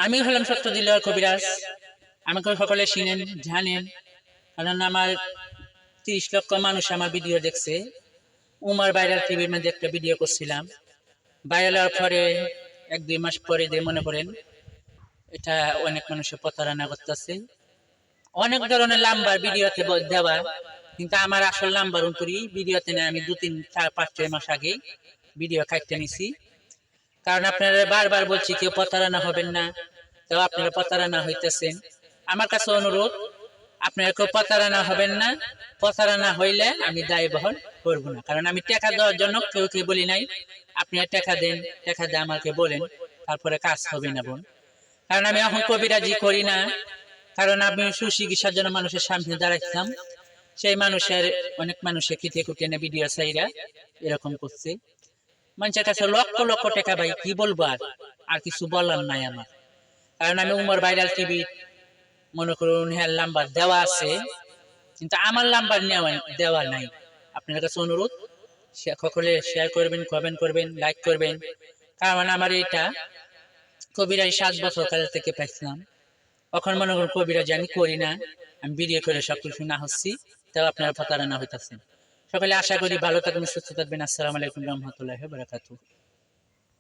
আমি হলাম সত্য দিলওয়ার কবিরাজ। আমাকে সকলে চিনেন, জানেন, কারণ আমার 30 লক্ষ মানুষ আমার ভিডিও দেখছে। উমার ভাইরাল টিভির মধ্যে একটা ভিডিও করছিলাম, ভাইরাল হওয়ার পরে 1-2 মাস পরে দিয়ে মনে করেন এটা অনেক মানুষের প্রতারণা করতেছে। অনেক ধরনের নাম্বার ভিডিওতে দেওয়া, কিন্তু আমার আসল নাম্বার অন্তরি ভিডিওতে নেই। আমি 2-3-4-5-6 মাস আগে ভিডিও কাটতে নিছি, কারণ আপনারা বারবার বলছি কেউ প্রতারণা হবেন না, তো আপনারা প্রতারণা হইতেছেন। আমার কাছে অনুরোধ, আপনারা কেউ প্রতারণা হবেন না। প্রতারণা হইলে আমি দায় বহন করবো না, কারণ আমি টাকা দেওয়ার জন্য কেউ বলি নাই আপনারা টাকা দেন, টাকা দিয়ে আমাকে বলেন, তারপরে কাজ হবে না বোন। কারণ আমি এখন কবিরাজি করি না, কারণ আমি সুচিকিৎসার জন্য মানুষের সামনে দাঁড়াইতাম। সেই মানুষের অনেক মানুষের খিতে খুঁটে এনে ভিডিও চাইরা এরকম করছে। মানুষের কাছে লক্ষ লক্ষ টাকা, ভাই কি বলবো, আর কিছু বলার নাই আমার। কারণ আমি উমর ভাইরাল টিভি মনে করুন হ্যাঁ নাম্বার দেওয়া আছে, কিন্তু আমার নাম্বার দেওয়া নাই। আপনার কাছে অনুরোধ, সকলে শেয়ার করবেন, কমেন্ট করবেন, লাইক করবেন। কারণ আমার এটা কবিরাজি 7 বছর কাল থেকে পাইছিলাম। এখন মনে করুন কবিরাজি আমি করি না, আমি ভিডিও করে সবকিছু না হচ্ছি, তাও আপনারা প্রতারণা হইতেছেন। সকলে আশা করি ভালো থাকবেন, সুস্থ থাকবেন। আসসালামু আলাইকুম রহমতুল্লাহি ওয়া বারাকাতুহু।